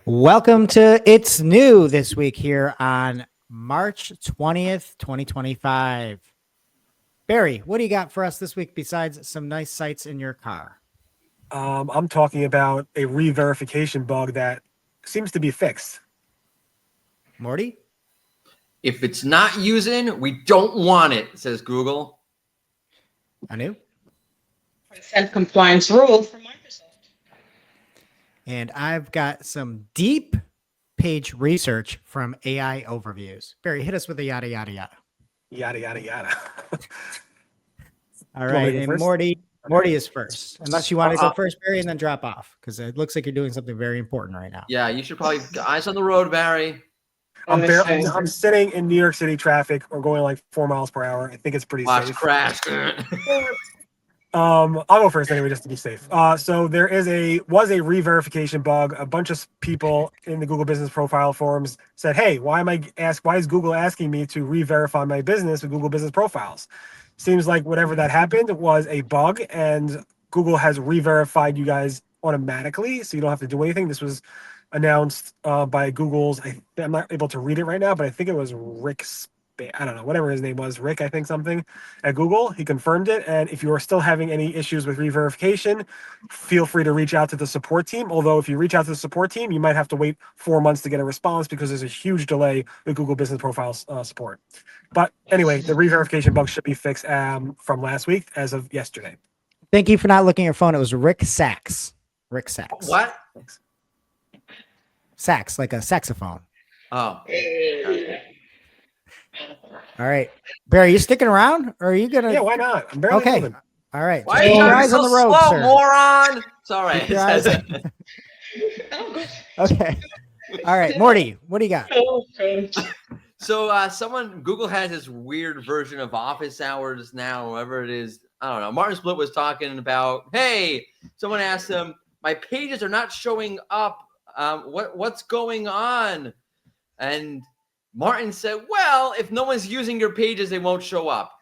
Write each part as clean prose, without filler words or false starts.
Welcome to It's New this week here on March 20th, 2025. Barry, what do you got for us this week besides some nice sights in your car? I'm talking about a re-verification bug that seems to be fixed. Morty? If it's not using, we don't want it, says Google. Anu? Consent compliance rules from Microsoft. And I've got some deep page research from AI overviews. Barry, hit us with a yada, yada, yada. Yada, yada, yada. All right. And Morty is first. Unless you want to go first, Barry, and then drop off, because it looks like you're doing something very important right now. Yeah, you should probably eyes on the road, Barry. I'm sitting in New York City traffic or going like 4 miles per hour. I think it's pretty Watch safe. crash. I'll go first anyway, just to be safe. So there was a re-verification bug. A bunch of people in the Google Business Profile forums said, "Hey, why is Google asking me to re-verify my business with Google Business Profiles?" Seems like whatever that happened was a bug, and Google has re-verified you guys automatically, so you don't have to do anything. This was announced by Google's. I'm not able to read it right now, but I think it was Rick. I don't know, whatever his name was, Rick, I think something, at Google. He confirmed it. And if you are still having any issues with re-verification, feel free to reach out to the support team. Although if you reach out to the support team, you might have to wait 4 months to get a response because there's a huge delay with Google Business Profiles support. But anyway, the re-verification bug should be fixed from last week as of yesterday. Thank you for not looking at your phone. It was Rick Saxe. Rick Saxe. What? Sax, like a saxophone. Oh. All right. Barry, you sticking around? Or are you going to? Yeah, why not? I'm barely okay. moving. All right. Why are you eyes so on the road, slow, sir. moron? It's all right. Okay. All right. Morty, what do you got? So Google has this weird version of office hours now, whatever it is. I don't know. Martin Split was talking about, hey, someone asked him, my pages are not showing up. What's going on? And Martin said, well, if no one's using your pages, they won't show up.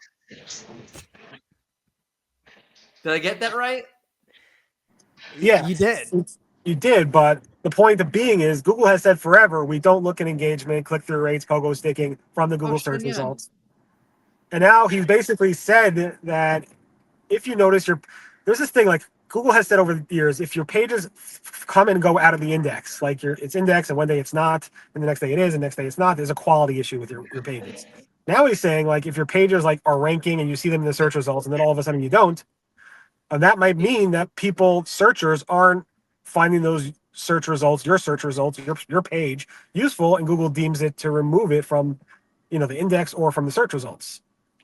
Did I get that right? Yeah, you did. You did, but the point of being is Google has said forever, we don't look at engagement, click-through rates, pogo sticking from the Google search results. And now he's basically said that if you notice there's this thing like Google has said over the years, if your pages come and go out of the index, like it's indexed and one day it's not, and the next day it is, and the next day it's not, there's a quality issue with your pages. Now he's saying like if your pages like are ranking and you see them in the search results and then all of a sudden you don't, that might mean that searchers aren't finding those search results, your page useful, and Google deems it to remove it from, the index or from the search results.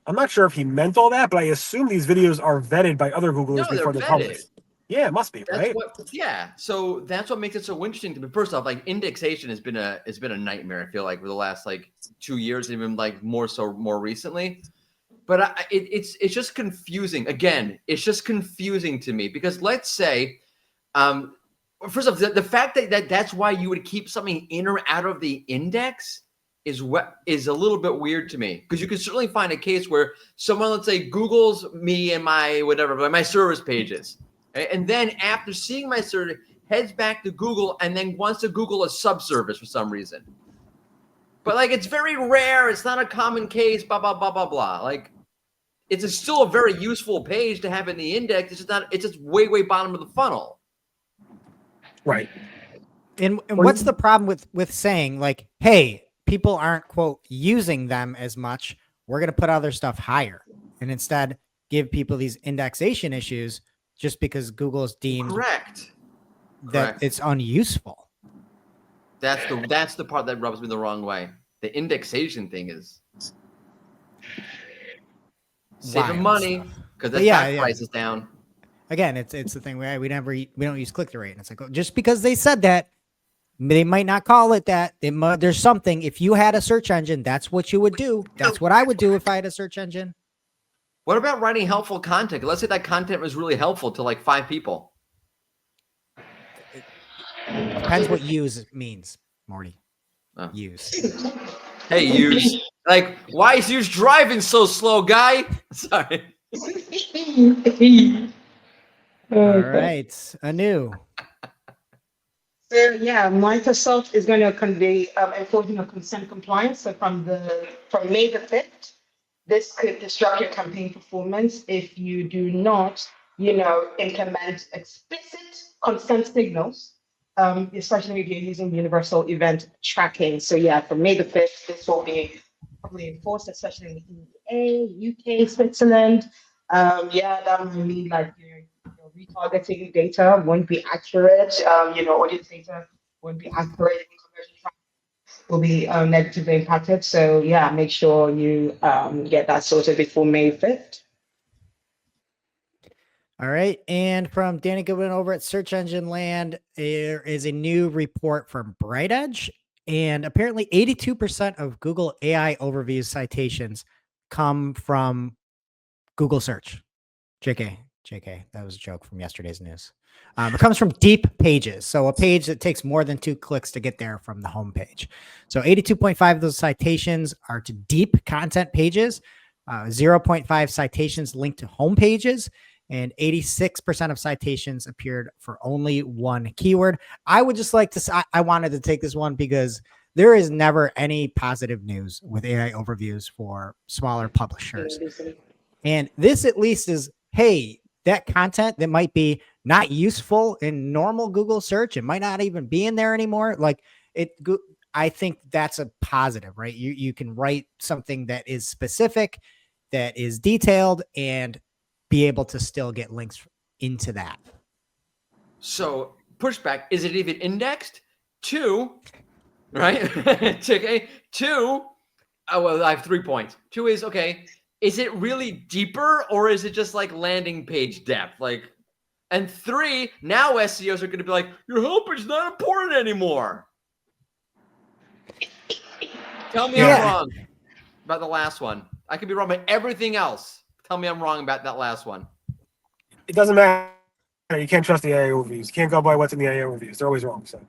I'm not sure if he meant all that, but I assume these videos are vetted by other Googlers before they're published. Yeah, it must be, right? So that's what makes it so interesting to me. First off, like indexation has been a nightmare. I feel like for the last 2 years, even more recently. But it's just confusing. Again, it's just confusing to me because let's say, first off, the fact that that's why you would keep something in or out of the index is a little bit weird to me, because you can certainly find a case where someone, let's say, Googles me and my service pages, and then after seeing my service, heads back to Google and then wants to Google a subservice for some reason. But it's very rare. It's not a common case. Blah blah blah blah blah. It's still a very useful page to have in the index. It's just not. It's just way bottom of the funnel. Right. And what's the problem with saying hey, people aren't, quote, using them as much, we're going to put other stuff higher and instead give people these indexation issues just because Google's deemed that it's unuseful. That's the part that rubs me the wrong way. The indexation thing is saving money because the stock price is down. Again, it's the thing where we don't use click-through rate. And it's just because they said that, they might not call it that. There's something. If you had a search engine, that's what you would do. That's what I would do if I had a search engine. What about writing helpful content? Let's say that content was really helpful to 5 people. It depends what use means, Morty. Use. Hey, use. Why is use driving so slow, guy? Sorry. All right. Anu. So yeah, Microsoft is going to be enforcing a consent compliance. So from May the 5th, this could disrupt your campaign performance if you do not, implement explicit consent signals, especially if you're using universal event tracking. So yeah, from May the 5th, this will be probably enforced, especially in the EA, UK, Switzerland. Yeah, that might mean like your retargeting data won't be accurate. Audience data won't be accurate. Conversion track will be negatively impacted. So yeah, make sure you get that sorted before May 5th. All right. And from Danny Goodwin over at Search Engine Land, there is a new report from BrightEdge. And apparently 82% of Google AI overviews citations come from Google search. JK, that was a joke from yesterday's news. It comes from deep pages. So a page that takes more than 2 clicks to get there from the home page. So 82.5 of those citations are to deep content pages, 0.5 citations linked to home pages, and 86% of citations appeared for only one keyword. I would just like to, I wanted to take this one because there is never any positive news with AI overviews for smaller publishers. And this at least is, hey, that content that might be not useful in normal Google search, it might not even be in there anymore. Like I think that's a positive, right? You can write something that is specific, that is detailed, and be able to still get links into that. So pushback, is it even indexed? 2, right? Okay. 2, well, I have 3 points. 2 is, okay, is it really deeper or is it just like landing page depth? And 3, now SEOs are going to be like, your homepage is not important anymore. Tell me I'm wrong about the last one. I could be wrong about everything else. Tell me I'm wrong about that last one. It doesn't matter. You can't trust the AIO reviews. You can't go by what's in the AIO reviews. They're always wrong. So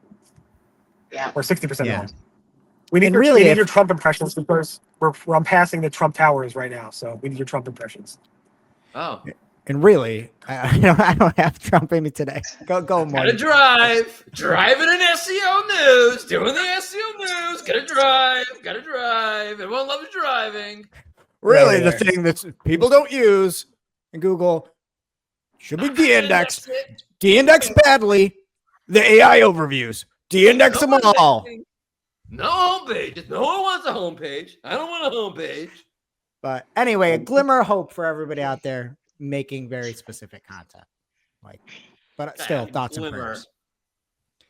Yeah. or 60% Yeah. wrong. We need your Trump impressions because I'm passing the Trump towers right now. So we need your Trump impressions. Oh. And really, I don't have Trump in me today. Go, Gotta Mordy. driving in SEO news, doing the SEO news. Gotta drive. Everyone loves driving. Really, the thing that people don't use in Google should be de-indexed. De-index badly. The AI overviews. De-index them all. No homepage. No one wants a homepage. I don't want a homepage. But anyway, a glimmer of hope for everybody out there making very specific content. But still, thoughts and prayers.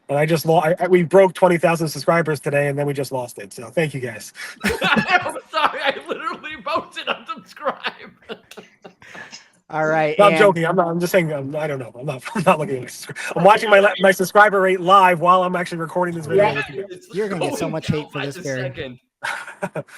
And I just we broke 20,000 subscribers today, and then we just lost it. So thank you guys. I'm sorry, I literally voted unsubscribe. All right. No, I'm joking. I'm just saying. I don't know. I'm not looking at I'm watching my subscriber rate live while I'm actually recording this video. Yeah. You're gonna get so much hate for this, Barry. Second.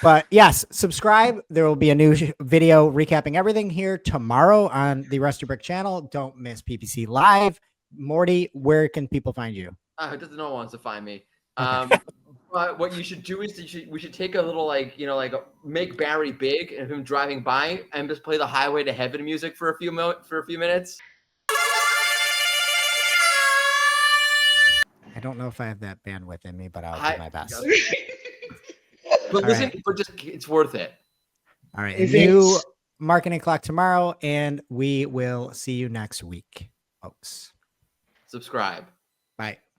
But yes, subscribe. There will be a new video recapping everything here tomorrow on the Rusty Brick channel. Don't miss PPC Live. Mordy, where can people find you? No one wants to find me. But what you should do is we should take a little make Barry big and him driving by and just play the Highway to Heaven music for a few minutes. I don't know if I have that bandwidth in me, but I'll do my best. But listen, it's worth it. All right. A new marketing clock tomorrow, and we will see you next week, folks. Subscribe. Bye.